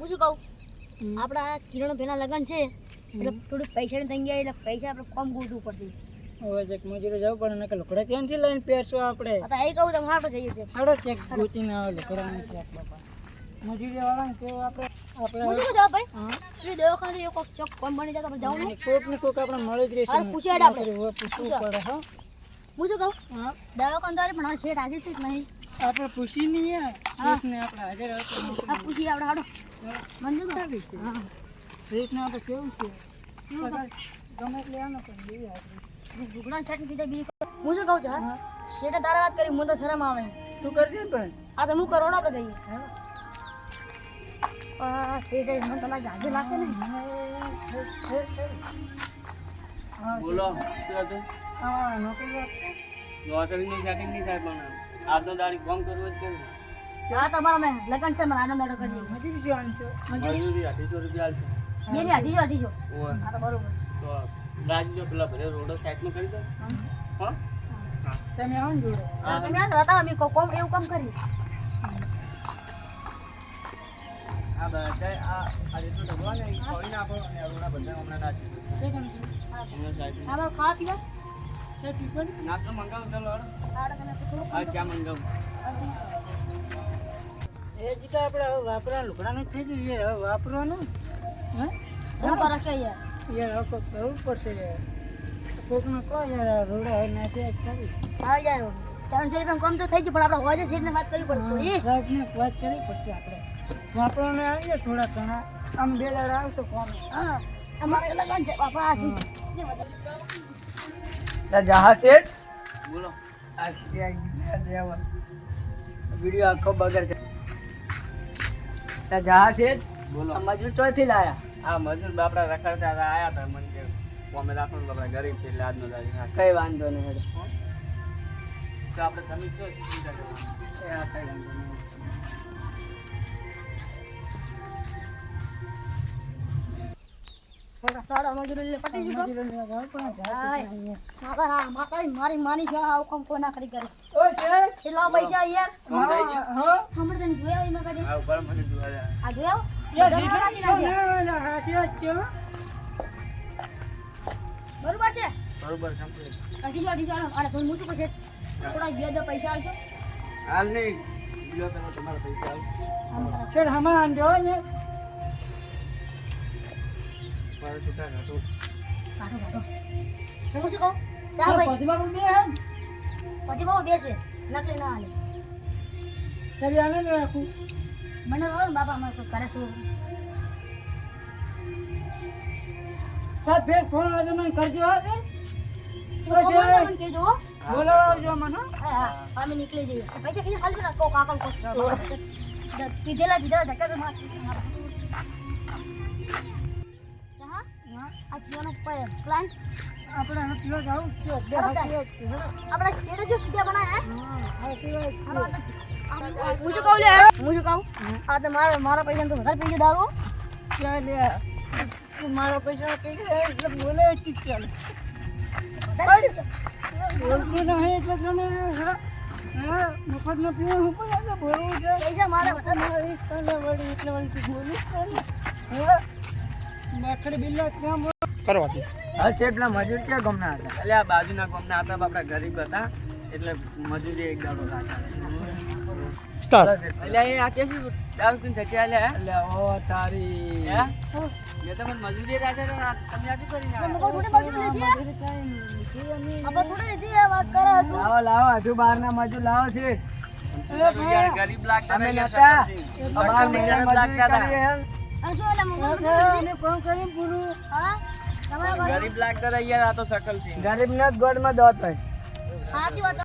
હું શું કહું આપણા કિરણ પેલા લગન છે એટલે થોડું પૈસાની તંગી આવી એટલે પૈસા આપણે કમ ગોતવું પડશે હવે એક મજૂરી જવું પડે ને કે લોકડા ક્યાંથી લઈને પહેરશું આપણે તો એ કહું તમે હાટો જઈએ છે હાડો ચેક ગોતીને આવે લોકડાનું ચેક બાપા મજૂરી વાળાને કે આપણે હું શું કહું જાવ ભાઈ હા એ દવાખાને એક ચોક કોમ બની જાય તો આપણે જાવ ને કોક ને કોક આપણે મળી જ રહેશે હાલ પૂછ્યા હેડ આપણે. પૂછવું પડે હા હું શું કહું હા દવાખાને તારે પણ આ શેઠ હાજર છે કે નહીં આપણે પૂછી નહીં શેઠને આપણે હાજર આ પૂછીએ આપણે હાડો મંજૂર તો આવી છે હા શેઠને આપણે કેવું છે કેવું કહું? ગમે એટલે આનો પણ લઈએ આપણે ઢુકડા છાટી દીધા બીજી હું શું કહું છું હા શેઠે તારે વાત કરી મને તો શરમ આવે તું કરજે ને પણ આ તો હું કરોડો આપણે જઈએ આ શેઠે મને તો લાગે આજે લાગે ને બોલો શું હતું હા નોકરી નોકરીની સેટિંગ નહીં થાય પણ આજનો દાડી કામ કરવું જ કેવું આ તમારા મેં લગન છે મારા આનંદ અડો કરી મજૂરી શું આનશો મજૂરી 800 રૂપિયા હાલશે બે ને અઢીસો ઓય આ તો બરોબર તો રાજજો પેલા ભલે રોડો સાઈડમાં કરી દો હા તમે આવો ને જોડે હા તમે આ હતા અમે કોમ એવું કામ કરી આ બધા આ જેટલું ઢગલો ને એ ખોલી નાખો અને આ રોડા બધા હમણાં નાખી દો શું કામ છે હમણાં સાઈડ અમારો ખાવા પીવા સાહેબ પીપલ નાસ્તો મંગાવો ચાલો હાલો. આડો તમે થોડું આ ચા મંગાવો એ જીતા આપણે હવે વાપરા લુકડાનું થઈ ગયું યાર હવે વાપરવાનું હે હું કરો કે યાર યાર હવે કોક કરવું પડશે યાર કોકને કહો યાર આ રોડા હવે નાશે ખરી હા યાર 300 રૂપિયા કમ તો થઈ ગયું પણ આપણે હોજે શેઠને વાત કરવી પડે થોડી સાહેબને વાત કરવી પડશે આપણે વાપરવાને આવીએ થોડા ઘણા આમ બે દાડા આવશે કોમ હા અમારે લગન છે બાપા આ જહા શેઠ બોલો આ દેવા વિડિયો આખો બગર છે જહા શેઠ બોલો મજૂર ચોથી લાયા આ મજૂર બાપડા રખડતા હતા આયા હતા મને કે કોમે રાખવાનું બાપડા ગરીબ છે એટલે આજનો દાડી ખાશે કઈ વાંધો નહીં હેડો તો આપણે તમે શું ચિંતા કરવાની એ આ કઈ વાંધો નહીં સાડા મજૂરી લે પટી ગયું મજૂરોની વાત આવે પણ જહા શેઠ નહીં. માતા મારી માની છે આવું કામ કોઈ ના કરી કરે ઓ શેઠ કેટલા પૈસા યાર હા હા હમણાં તને જોયા એમાં કદી આ ઉપર મને જોવા જાય આ જોયા યાર નાખી નાખ્યા. હા શેઠ છે બરોબર છે બરોબર કમ્પ્લીટ અઢીસો અરે પણ હું શું કહું છે થોડા વ્યાજ પૈસા આલજો હાલ નહીં બીજો તમે તમારા પૈસા આલો શેઠ હમણાં આંજો ને મારે છૂટા નતું કાઢો હું શું કહું ચા ભાઈ પતિમાં બે હે પછી બહુ બેસે નકલી ના હાલે સરી આને રાખું મને કહો ને બાપા અમારે તો કરે શું સાહેબ ફેર ફોન આજે મને કરજો હા ને મને કહેજો હો. બોલાવજો મને હા હા અમે નીકળી જઈએ પૈસા કીધે ખાલી ના કોક આકલ કોક કીધેલા ધક્કા તો માર હા આ જીવાનો પ્લાન આપણે હવે પીવા જાવું જ છે બે બરાબર. હાથી જ છે હેડો. આપણા શેરે જો સુધ્યા બનાયા હા પીવા જ છે. હું શું કહું લે હું શું કહું આ તો મારા પૈસા તો વધારે પી ગયો દારૂ ક્યાં લે તું મારા પૈસા કઈ ગયા એટલે બોલે ઠીક ચાલે બોલતું નહીં એટલે તને હા મફતમાં પીવા હું પણ એટલે બોલવું છે પૈસા મારા વધારે મારી તને વળી એટલે વળી તું બોલીશ ને હા માખડ બિલ્લા ક્યાં કરવાથી હા શેઠના મજૂર ક્યાં ગમના હતા એટલે આ બાજુના ગામના હતા બાપડા ગરીબ હતા એટલે મજૂરી એક દાડો રાખા એટલે એ આ કેસી દારૂ પીને થતી આલે હે એટલે ઓ તારી હે મેં તમને મજૂરી રાખે તો તમે આ શું કરીને તમે આવ્યા? કોઈ થોડી બાજુ લીધી હે? આપણે થોડી લીધી હે, વાત કરે તું લાવો લાવો હજુ બહારના મજૂર લાવો છે યાર ગરીબ લાગતા અમે હતા નતા શકલસિંહ. બાર શકલસિંહ મહિના ગરીબ લાગતા હતા અને શું એટલે મંગળ અને ફોન કરીને પૂરું હા તમારા ગરીબ લાગતા હતા યાર આ તો શકલસિંહ ગરીબ ના ગોળ માં દોત હોય સાચી વાત